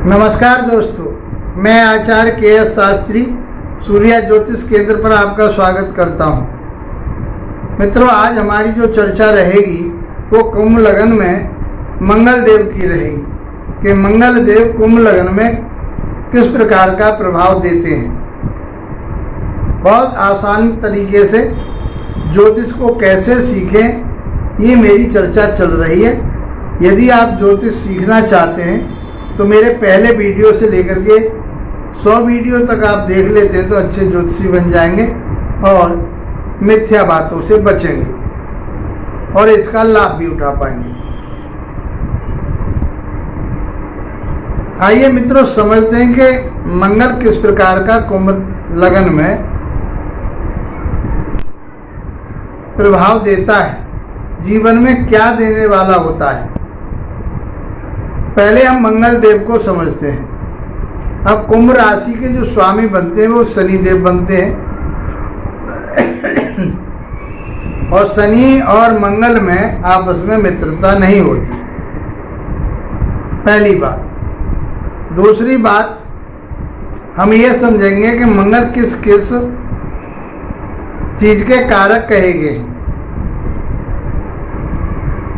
नमस्कार दोस्तों, मैं आचार्य के.एस. शास्त्री सूर्या ज्योतिष केंद्र पर आपका स्वागत करता हूं। मित्रों, आज हमारी जो चर्चा रहेगी वो कुंभ लग्न में मंगल देव की रहेगी कि मंगल देव कुंभ लग्न में किस प्रकार का प्रभाव देते हैं। बहुत आसान तरीके से ज्योतिष को कैसे सीखें, ये मेरी चर्चा चल रही है। यदि आप ज्योतिष सीखना चाहते हैं तो मेरे पहले वीडियो से लेकर के 100 वीडियो तक आप देख लेते हैं तो अच्छे ज्योतिषी बन जाएंगे और मिथ्या बातों से बचेंगे और इसका लाभ भी उठा पाएंगे। आइए मित्रों, समझते हैं कि मंगल किस प्रकार का कुंभ लग्न में प्रभाव देता है, जीवन में क्या देने वाला होता है। पहले हम मंगल देव को समझते हैं। अब कुंभ राशि के जो स्वामी बनते हैं वो शनि देव बनते हैं और शनि और मंगल में आपस में मित्रता नहीं होती, पहली बात। दूसरी बात, हम ये समझेंगे कि मंगल किस किस चीज के कारक कहे गए।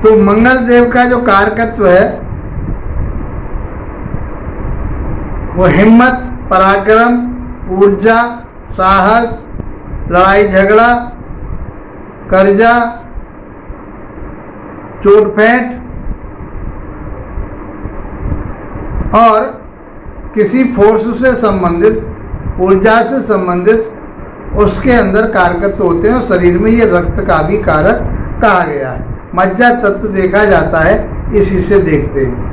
तो मंगल देव का जो कारकत्व है वो हिम्मत, पराक्रम, ऊर्जा, साहस, लड़ाई झगड़ा, कर्जा, चोट-फेंट और किसी फोर्स से संबंधित, ऊर्जा से संबंधित उसके अंदर कारकत्व होते हैं। और शरीर में ये रक्त का भी कारक कहा गया है। मज्जा तत्व देखा जाता है, इसी से देखते हैं।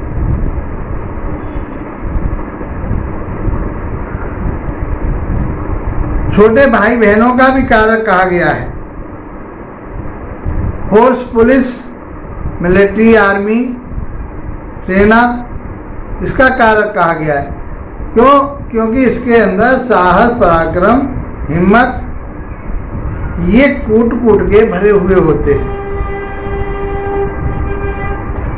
छोटे भाई बहनों का भी कारक कहा गया है। फोर्स, पुलिस, मिलिट्री, आर्मी, सेना, इसका कारक कहा गया है। क्यों? क्योंकि इसके अंदर साहस, पराक्रम, हिम्मत ये कूट कूट के भरे हुए होते हैं।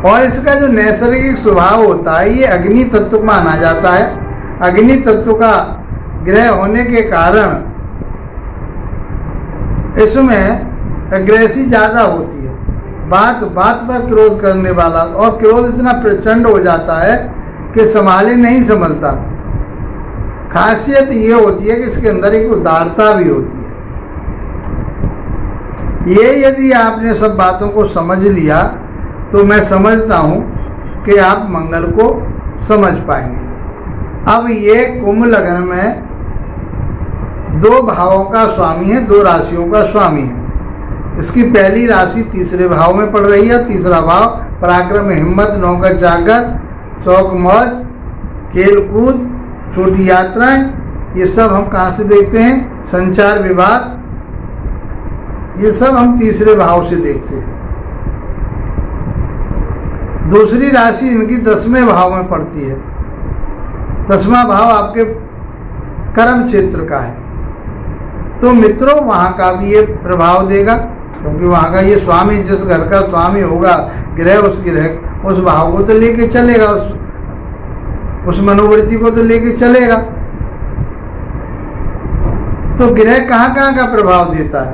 और इसका जो नैसर्गिक स्वभाव होता है ये अग्नि तत्व माना जाता है। अग्नि तत्व का ग्रह होने के कारण इसमें एग्रेसिव ज़्यादा होती है, बात बात पर क्रोध करने वाला, और क्रोध इतना प्रचंड हो जाता है कि संभाले नहीं संभलता। खासियत ये होती है कि इसके अंदर एक उदारता भी होती है। ये यदि आपने सब बातों को समझ लिया तो मैं समझता हूँ कि आप मंगल को समझ पाएंगे। अब ये कुंभ लग्न में 2 भावों का स्वामी है, 2 राशियों का स्वामी है। इसकी पहली राशि तीसरे भाव में पड़ रही है। तीसरा भाव पराक्रम, हिम्मत, नौकर चाकर, शौक मौज, खेल कूद, छोटी यात्राएं, ये सब हम कहाँ से देखते हैं? संचार विभाग, ये सब हम तीसरे भाव से देखते हैं। दूसरी राशि इनकी 10वें भाव में पड़ती है। 10वां भाव आपके कर्म क्षेत्र का है। तो मित्रों, वहाँ का भी ये प्रभाव देगा, क्योंकि वहाँ का ये स्वामी, जिस घर का स्वामी होगा ग्रह, उस ग्रह उस भाव को तो लेके चलेगा, उस मनोवृत्ति को तो लेके चलेगा। तो ग्रह कहाँ कहाँ का प्रभाव देता है?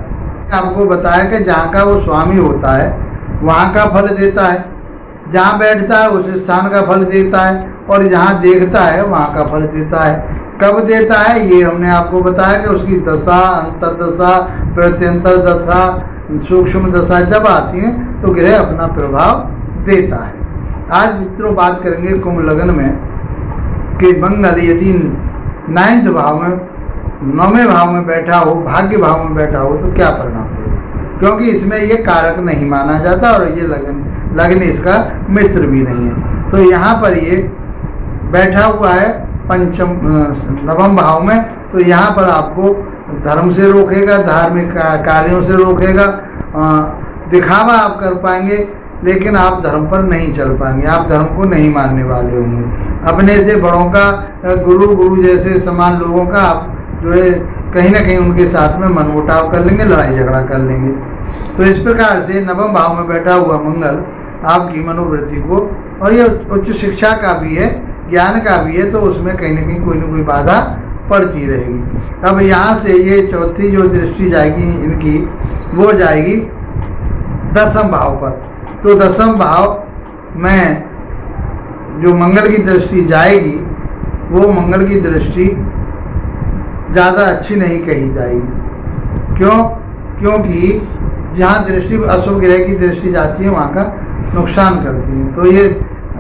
आपको बताया कि जहाँ का वो स्वामी होता है वहाँ का फल देता है, जहाँ बैठता है उस स्थान का फल देता है, और जहाँ देखता है वहाँ का फल देता है। कब देता है ये हमने आपको बताया कि उसकी दशा, अंतरदशा, प्रत्यंतर दशा, सूक्ष्म दशा जब आती है तो ग्रह अपना प्रभाव देता है। आज मित्रों बात करेंगे कुंभ लग्न में कि मंगल यदि 9वें भाव में, 9वें भाव में बैठा हो, भाग्य भाव में बैठा हो तो क्या परिणाम देगा। क्योंकि इसमें ये कारक नहीं माना जाता और ये लग्न इसका मित्र भी नहीं है। तो यहाँ पर ये बैठा हुआ है 9वें भाव में, तो यहाँ पर आपको धर्म से रोकेगा, धार्मिक कार्यों से रोकेगा। दिखावा आप कर पाएंगे लेकिन आप धर्म पर नहीं चल पाएंगे, आप धर्म को नहीं मानने वाले होंगे। अपने से बड़ों का, गुरु जैसे समान लोगों का आप जो है कहीं ना कहीं उनके साथ में मनमुटाव कर लेंगे, लड़ाई झगड़ा कर लेंगे। तो इस प्रकार से 9वें भाव में बैठा हुआ मंगल आपकी मनोवृत्ति को, और ये उच्च शिक्षा का भी है, ज्ञान का भी है, तो उसमें कहीं ना कहीं कोई ना कोई बाधा पड़ती रहेगी। अब यहाँ से ये चौथी जो दृष्टि जाएगी इनकी, वो जाएगी 10वें भाव पर। तो 10वें भाव में जो मंगल की दृष्टि जाएगी, वो मंगल की दृष्टि ज़्यादा अच्छी नहीं कही जाएगी। क्यों? क्योंकि जहाँ दृष्टि अशुभ ग्रह की दृष्टि जाती है वहाँ का नुकसान करती है। तो ये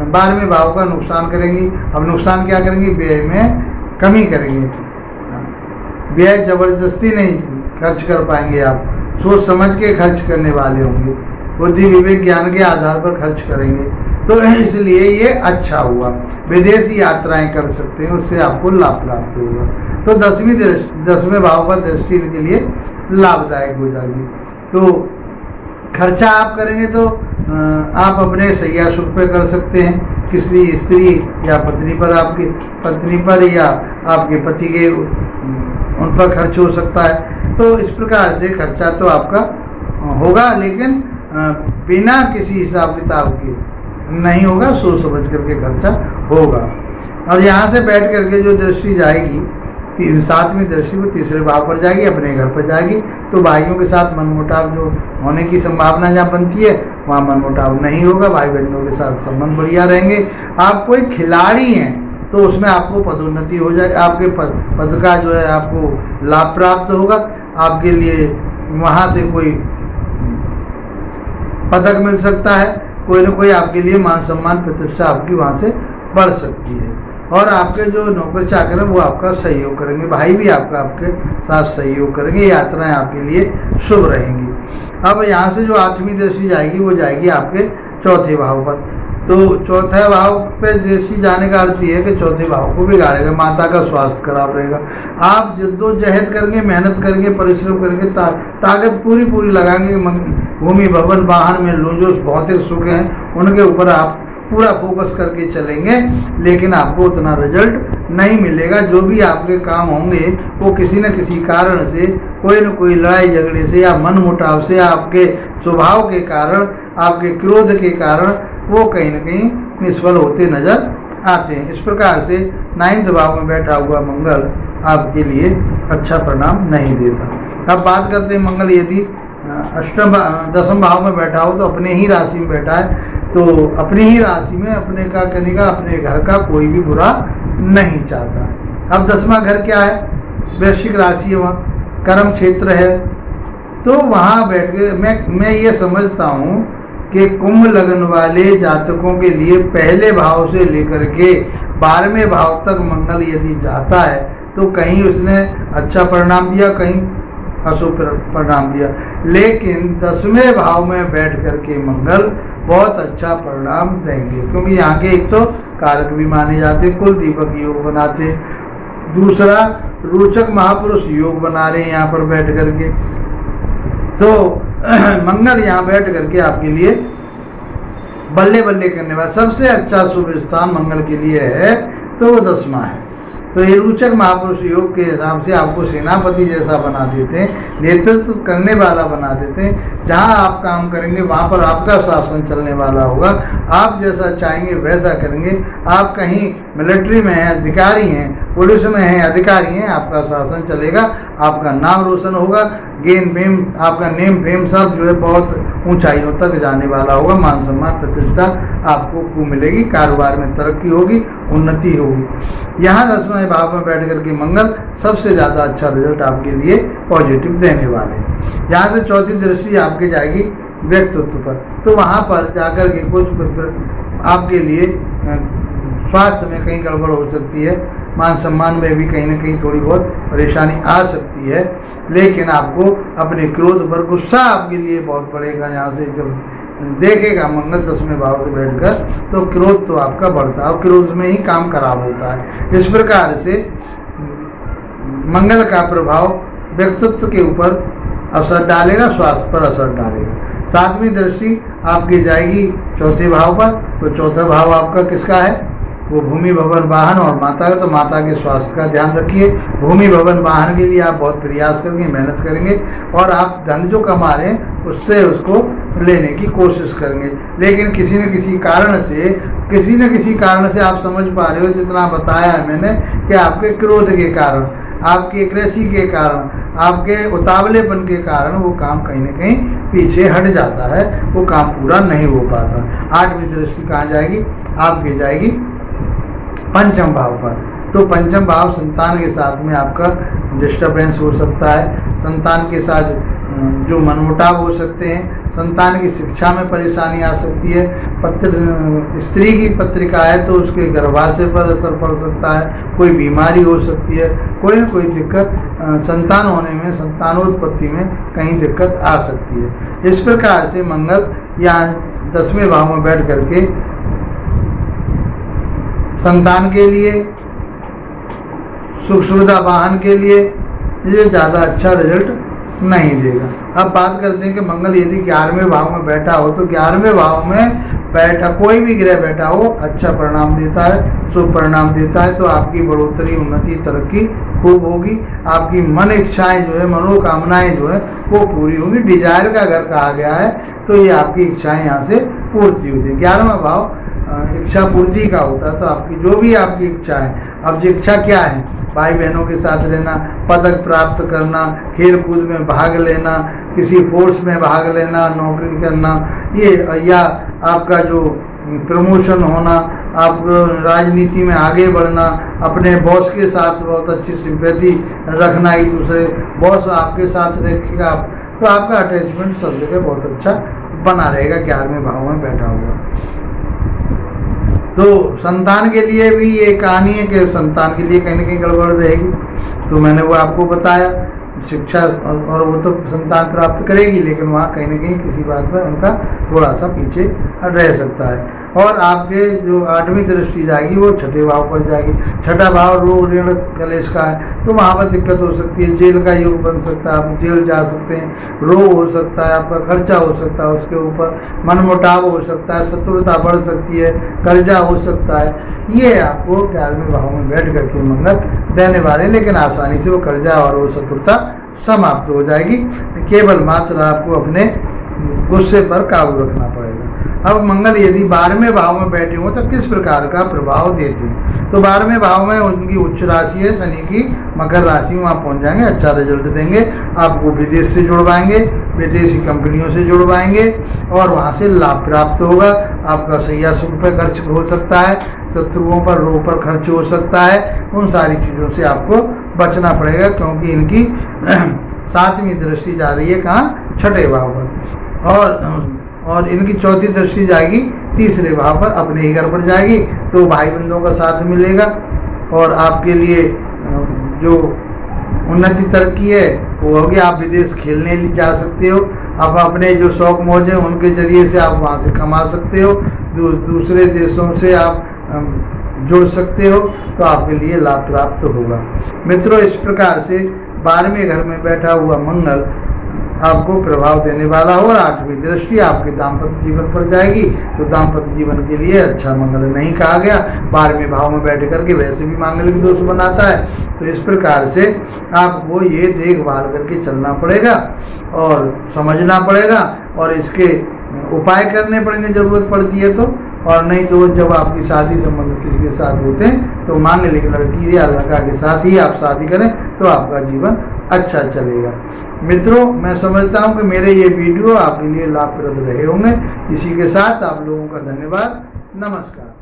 12वें भाव का नुकसान करेंगी। अब नुकसान क्या करेंगी? व्यय में कमी करेंगे। व्यय जबरदस्ती नहीं खर्च कर पाएंगे, आप सोच समझ के खर्च करने वाले होंगे, बुद्धि विवेक ज्ञान के आधार पर खर्च करेंगे। तो इसलिए ये अच्छा हुआ। विदेशी यात्राएं कर सकते हैं, उससे आपको लाभ प्राप्त होगा। तो 10वें भाव पर दृष्टि इनके लिए लाभदायक हो जाएगी। तो खर्चा आप करेंगे तो आप अपने शैया सुख पे कर सकते हैं, किसी स्त्री या पत्नी पर, आपकी पत्नी पर या आपके पति के उन पर खर्च हो सकता है। तो इस प्रकार से खर्चा तो आपका होगा, लेकिन बिना किसी हिसाब किताब के नहीं होगा, सोच समझ करके खर्चा होगा। और यहाँ से बैठ करके जो दृष्टि जाएगी 7वीं दृष्टि वो 3रे भाव पर जाएगी, अपने घर पर जाएगी। तो भाइयों के साथ मनमुटाव जो होने की संभावना जहाँ बनती है वहाँ मनमुटाव नहीं होगा, भाई बहनों के साथ संबंध बढ़िया रहेंगे। आप कोई खिलाड़ी हैं तो उसमें आपको पदोन्नति हो जाए, आपके पद का जो है आपको लाभ प्राप्त होगा। आपके लिए वहाँ से कोई पदक मिल सकता है, कोई ना कोई आपके लिए मान सम्मान प्रतिष्ठा आपकी वहाँ से बढ़ सकती है। और आपके जो नौकर चाकर हैं वो आपका सहयोग करेंगे, भाई भी आपके साथ सहयोग करेंगे। यात्राएं आपके लिए शुभ रहेंगी। अब यहाँ से जो 8वीं दृष्टि जाएगी वो जाएगी आपके 4थे भाव पर। तो 4थे भाव पे दृष्टि जाने का अर्थ ये है कि 4थे भाव को बिगाड़ेगा, माता का स्वास्थ्य खराब रहेगा। आप जद्दोजहद करेंगे, मेहनत करेंगे, परिश्रम करेंगे, ताकत पूरी लगाएंगे, भूमि भवन वाहन में जो भौतिक सुख हैं उनके ऊपर आप पूरा फोकस करके चलेंगे, लेकिन आपको उतना रिजल्ट नहीं मिलेगा। जो भी आपके काम होंगे वो किसी न किसी कारण से, कोई न कोई लड़ाई झगड़े से या मन मुटाव से, आपके स्वभाव के कारण, आपके क्रोध के कारण वो कहीं न कहीं निष्फल होते नजर आते हैं। इस प्रकार से 9वें भाव में बैठा हुआ मंगल आपके लिए अच्छा परिणाम नहीं देता। अब बात करते हैं मंगल यदि 10वें भाव में बैठा हो तो अपने ही राशि में बैठा है, तो अपनी ही राशि में अपने का करने का, अपने घर का कोई भी बुरा नहीं चाहता। अब 10वां घर क्या है? वृश्चिक राशि है, वहाँ कर्म क्षेत्र है। तो वहाँ बैठ के मैं ये समझता हूँ कि कुंभ लगन वाले जातकों के लिए पहले भाव से लेकर के 12वें भाव तक मंगल यदि जाता है तो कहीं उसने अच्छा परिणाम दिया, कहीं अशुभ परिणाम दिया। लेकिन 10वें भाव में बैठ करके मंगल बहुत अच्छा परिणाम देंगे, क्योंकि यहाँ के एक तो कारक भी माने जाते, कुल दीपक योग बनाते, दूसरा रोचक महापुरुष योग बना रहे हैं यहाँ पर बैठ करके। तो मंगल यहाँ बैठ करके आपके लिए बल्ले बल्ले करने वाला सबसे अच्छा शुभ स्थान मंगल के लिए है, तो वो 10वां है। तो ये रोचक महापुरुष योग के हिसाब से आपको सेनापति जैसा बना देते हैं, नेतृत्व करने वाला बना देते हैं। जहाँ आप काम करेंगे वहाँ पर आपका शासन चलने वाला होगा, आप जैसा चाहेंगे वैसा करेंगे। आप कहीं मिलिट्री में हैं, अधिकारी हैं, पुलिस में हैं, अधिकारी हैं, आपका शासन चलेगा, आपका नाम रोशन होगा, गेन फेम, आपका नेम फेम सब जो है बहुत ऊंचाइयों तक जाने वाला होगा। मान सम्मान प्रतिष्ठा आपको खूब मिलेगी, कारोबार में तरक्की होगी, उन्नति होगी। यहाँ 10वें भाव में बैठ करके मंगल सबसे ज़्यादा अच्छा रिजल्ट आपके लिए पॉजिटिव देने वाले हैं। यहाँ से 4थी दृष्टि आपके जाएगी व्यक्तित्व पर। तो वहाँ पर जाकर के कुछ आपके लिए स्वास्थ्य में कहीं गड़बड़ हो सकती है, मान सम्मान में भी कहीं ना कहीं थोड़ी बहुत परेशानी आ सकती है, लेकिन आपको अपने क्रोध पर गुस्सा आपके लिए बहुत पड़ेगा। यहाँ से जब देखेगा मंगल 10वें भाव से बैठकर तो क्रोध तो आपका बढ़ता है और क्रोध में ही काम खराब होता है। इस प्रकार से मंगल का प्रभाव व्यक्तित्व के ऊपर असर डालेगा, स्वास्थ्य पर असर डालेगा। 7वीं दृष्टि आपकी जाएगी 4थे भाव पर। तो 4था भाव आपका किसका है? वो भूमि भवन वाहन और माता का। तो माता के स्वास्थ्य का ध्यान रखिए। भूमि भवन वाहन के लिए आप बहुत प्रयास करेंगे, मेहनत करेंगे और आप धन जो कमा रहे हैं उससे उसको लेने की कोशिश करेंगे, लेकिन किसी न किसी कारण से किसी न किसी कारण से आप समझ पा रहे हो, जितना बताया है मैंने, कि आपके क्रोध के कारण, आपकी एग्रेसी के कारण, आपके उतावलेपन के कारण वो काम कहीं न कहीं पीछे हट जाता है, वो काम पूरा नहीं हो पाता। 8वीं दृष्टि कहाँ जाएगी? आपके जाएगी पंचम भाव पर। तो पंचम भाव संतान के साथ में आपका डिस्टर्बेंस हो सकता है, संतान के साथ जो मनमुटाव हो सकते हैं, संतान की शिक्षा में परेशानी आ सकती है। स्त्री की पत्रिका है तो उसके गर्भाशय पर असर पड़ सकता है, कोई बीमारी हो सकती है, कोई न कोई दिक्कत संतान होने में, संतानोत्पत्ति में कहीं दिक्कत आ सकती है। इस प्रकार से मंगल यहाँ 10वें भाव में बैठ करके संतान के लिए, सुख सुविधा वाहन के लिए ये ज़्यादा अच्छा रिजल्ट नहीं देगा। अब बात करते हैं कि मंगल यदि 11वें भाव में बैठा हो, तो 11वें भाव में बैठा कोई भी ग्रह बैठा हो अच्छा परिणाम देता है, शुभ परिणाम देता है। तो आपकी बढ़ोतरी, उन्नति, तरक्की खूब होगी। आपकी मन इच्छाएं जो है, मनोकामनाएं जो है वो पूरी होंगी। डिजायर का घर कहा गया है, तो ये आपकी इच्छाएं यहाँ से पूर्ति होती है। 11वां भाव इच्छा पूर्ति का होता है, तो आपकी जो भी आपकी इच्छा है, अब जो इच्छा क्या है, भाई बहनों के साथ रहना, पदक प्राप्त करना, खेल कूद में भाग लेना, किसी फोर्स में भाग लेना, नौकरी करना, ये, या आपका जो प्रमोशन होना, आप राजनीति में आगे बढ़ना, अपने बॉस के साथ बहुत अच्छी सिंपैथी रखना, एक दूसरे बॉस आपके साथ रखेगा, तो आपका अटैचमेंट सब जगह बहुत अच्छा बना रहेगा 11वें भाव में बैठा हुआ। तो संतान के लिए भी ये कहानी है कि संतान के लिए कहीं ना कहीं गड़बड़ रहेगी, तो मैंने वो आपको बताया। शिक्षा और वो तो संतान प्राप्त करेगी, लेकिन वहाँ कहीं ना कहीं किसी बात पर उनका थोड़ा सा पीछे रह सकता है। और आपके जो 8वीं दृष्टि जाएगी वो 6ठे भाव पर जाएगी। 6ठा भाव रोग ऋण कलेश का है, तो वहाँ पर दिक्कत हो सकती है, जेल का योग बन सकता है, आप जेल जा सकते हैं, रोग हो सकता है, आपका खर्चा हो सकता है, उसके ऊपर मनमुटाव हो सकता है, शत्रुता बढ़ सकती है, कर्जा हो सकता है। ये आपको 11वें भाव में बैठ करके मंगल देने वाले, लेकिन आसानी से वो कर्जा और वो शत्रुता समाप्त हो जाएगी। केवल मात्र आपको अपने गुस्से पर काबू रखना पड़ेगा। अब मंगल यदि 12वें भाव में बैठे हो तो किस प्रकार का प्रभाव देते हैं? तो 12वें भाव में उनकी उच्च राशि है शनि की, मकर राशि, वहाँ पहुँच जाएंगे, अच्छा रिजल्ट देंगे। आपको विदेश से जुड़वाएंगे, विदेशी कंपनियों से जुड़वाएंगे और वहाँ से लाभ प्राप्त होगा। आपका सैया सुख पर खर्च हो सकता है, शत्रुओं पर, रोग पर खर्च हो सकता है। उन सारी चीज़ों से आपको बचना पड़ेगा, क्योंकि इनकी 7वीं दृष्टि जा रही है कहाँ? 6ठे भाव पर, और इनकी 4थी दृष्टि जाएगी 3रे भाव पर, अपने ही घर पर जाएगी। तो भाई बंधुओं का साथ मिलेगा और आपके लिए जो उन्नति तरक्की है वो होगी। आप विदेश खेलने जा सकते हो, आप अपने जो शौक मौज हैं उनके जरिए से आप वहाँ से कमा सकते हो, दूसरे देशों से आप जुड़ सकते हो, तो आपके लिए लाभ प्राप्त होगा। मित्रों, इस प्रकार से 12वें घर में बैठा हुआ मंगल आपको प्रभाव देने वाला हो और 8वीं दृष्टि आपके दाम्पत्य जीवन पर जाएगी। तो दाम्पत्य जीवन के लिए अच्छा मंगल नहीं कहा गया, 12वें भाव में बैठ करके वैसे भी मांगलिक दोष बनाता है। तो इस प्रकार से आपको ये देखभाल करके चलना पड़ेगा और समझना पड़ेगा, और इसके उपाय करने पड़ेंगे जरूरत पड़ती है तो। और नहीं तो जब आपकी शादी संबंध किसी के साथ होते हैं तो मांगलिक लड़की या लड़का के साथ ही आप शादी करें, तो आपका जीवन अच्छा चलेगा। मित्रों, मैं समझता हूं कि मेरे ये वीडियो आपके लिए लाभप्रद रहे होंगे। इसी के साथ आप लोगों का धन्यवाद। नमस्कार।